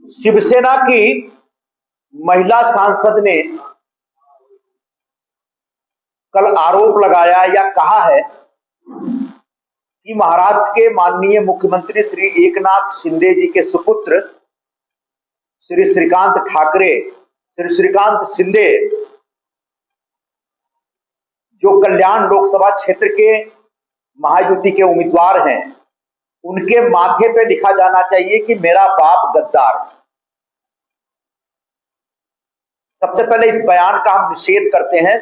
शिवसेना की महिला सांसद ने कल आरोप लगाया या कहा है कि महाराष्ट्र के माननीय मुख्यमंत्री श्री एकनाथ शिंदे जी के सुपुत्र श्री श्रीकांत शिंदे जो कल्याण लोकसभा क्षेत्र के महायुति के उम्मीदवार हैं, उनके माथे पे लिखा जाना चाहिए कि मेरा बाप गद्दार। सबसे पहले इस बयान का हम निषेध करते हैं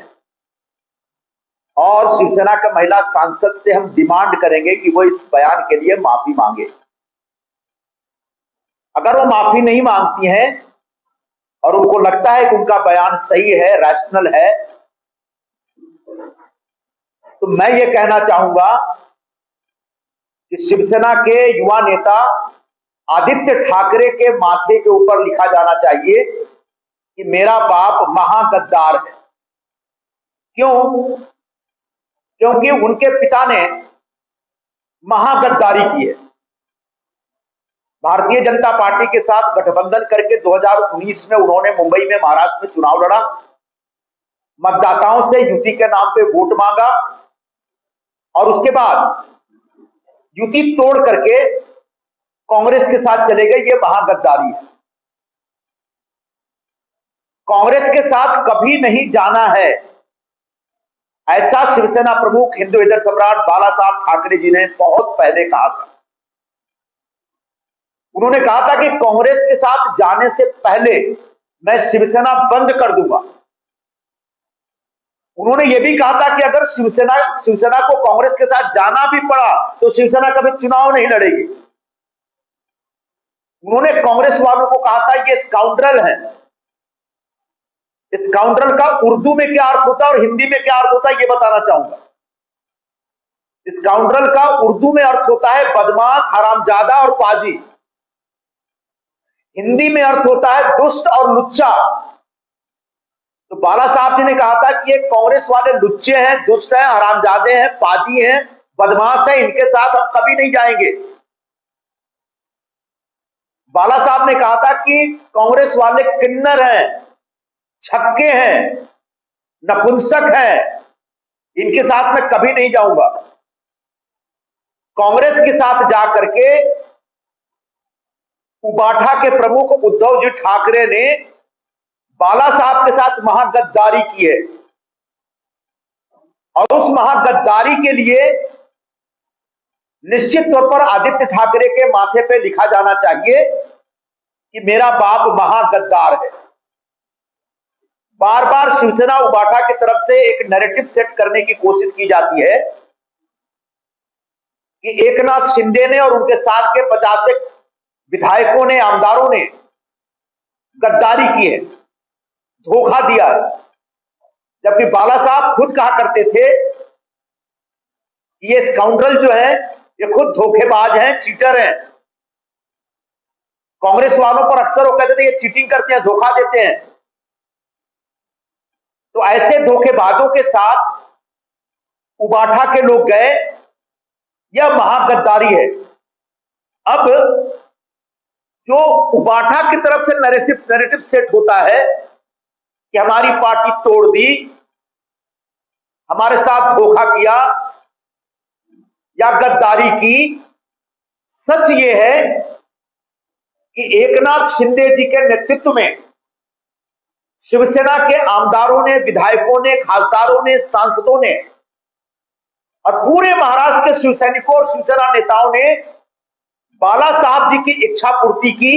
और शिवसेना के महिला सांसद से हम डिमांड करेंगे कि वो इस बयान के लिए माफी मांगे। अगर वो माफी नहीं मांगती हैं और उनको लगता है कि उनका बयान सही है, रैशनल है, तो मैं ये कहना चाहूंगा कि शिवसेना के युवा नेता आदित्य ठाकरे के माथे के ऊपर लिखा जाना चाहिए कि मेरा बाप महागद्दार है। क्यों? क्योंकि उनके पिता ने महागद्दारी की है। भारतीय जनता पार्टी के साथ गठबंधन करके 2019 में उन्होंने मुंबई में, महाराष्ट्र में चुनाव लड़ा, मतदाताओं से युति के नाम पे वोट मांगा और उसके बाद युति तोड़ करके कांग्रेस के साथ चले गए। ये महागद्दारी है। कांग्रेस के साथ कभी नहीं जाना है, ऐसा शिवसेना प्रमुख हिंदू हृदय सम्राट बाला साहब ठाकरे जी ने बहुत पहले कहा था। उन्होंने कहा था कि कांग्रेस के साथ जाने से पहले मैं शिवसेना बंद कर दूंगा। उन्होंने यह भी कहा था कि अगर शिवसेना को कांग्रेस के साथ जाना भी पड़ा तो शिवसेना कभी चुनाव नहीं लड़ेगी। उन्होंने कांग्रेस वालों को कहा था ये स्काउंड्रल है। स्काउंड्रल का उर्दू में क्या अर्थ होता है और हिंदी में क्या अर्थ होता है, ये बताना चाहूंगा। स्काउंड्रल का उर्दू में अर्थ होता है बदमाश, हरामजादा और पाजी। हिंदी में अर्थ होता है दुष्ट और लुच्चा। तो बाला साहब जी ने कहा था कि ये कांग्रेस वाले लुच्चे हैं, दुष्ट हैं, हरामजादे हैं, पाजी हैं, बदमाश हैं, इनके साथ हम कभी नहीं जाएंगे। बाला साहब ने कहा था कि कांग्रेस वाले किन्नर हैं, छक्के हैं, नपुंसक हैं, इनके साथ मैं कभी नहीं जाऊंगा। कांग्रेस के साथ जाकर के उबाठा के प्रमुख उद्धव जी ठाकरे ने बाला साहब के साथ महागद्दारी की है और उस महागद्दारी के लिए निश्चित तौर पर आदित्य ठाकरे के माथे पे लिखा जाना चाहिए कि मेरा बाप महागद्दार है। बार बार शिवसेना उबाठा की तरफ से एक नैरेटिव सेट करने की कोशिश की जाती है कि एकनाथ शिंदे ने और उनके साथ के 50 विधायकों ने, आमदारों ने गद्दारी की है, धोखा दिया है। जबकि बाला साहब खुद कहा करते थे कि ये स्काउंड्रल जो है ये खुद धोखेबाज हैं, चीटर हैं। कांग्रेस वालों पर अक्सर वो कहते थे ये चीटिंग करते हैं, धोखा देते हैं। तो ऐसे धोखेबाजों के साथ उबाठा के लोग गए, यह महागद्दारी है। अब जो उबाठा की तरफ से नैरेटिव सेट होता है कि हमारी पार्टी तोड़ दी, हमारे साथ धोखा किया या गद्दारी की, सच ये है कि एकनाथ शिंदे जी के नेतृत्व में शिवसेना के आमदारों ने, विधायकों ने, खासदारों ने, सांसदों ने और पूरे महाराष्ट्र के शिवसैनिकों और शिवसेना नेताओं ने बाला साहब जी की इच्छा पूर्ति की,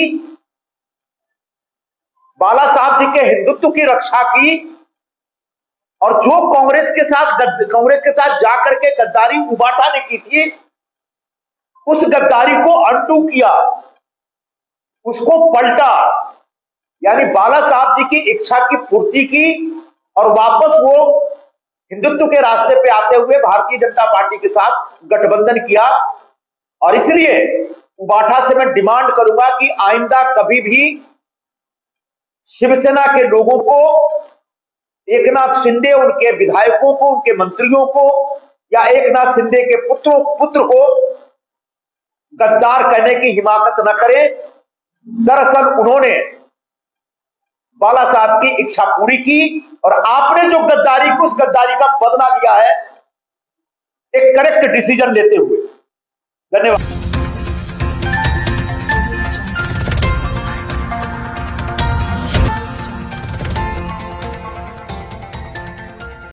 बाला साहब जी के हिंदुत्व की रक्षा की और जो कांग्रेस के साथ जाकर के गद्दारी उबाठा ने की थी, उस गद्दारी को अनडू किया, उसको पलटा। यानी बाला साहब जी की इच्छा की पूर्ति की और वापस वो हिंदुत्व के रास्ते पे आते हुए भारतीय जनता पार्टी के साथ गठबंधन किया। और इसलिए उबाठा से मैं डिमांड करूंगा कि आइंदा कभी भी शिवसेना के लोगों को, एकनाथ शिंदे, उनके विधायकों को, उनके मंत्रियों को या एकनाथ शिंदे के पुत्र को गद्दार कहने की हिमाकत न करें। दरअसल उन्होंने बाला साहब की इच्छा पूरी की और आपने जो गद्दारी की, उस गद्दारी का बदला लिया है एक करेक्ट डिसीजन लेते हुए। धन्यवाद।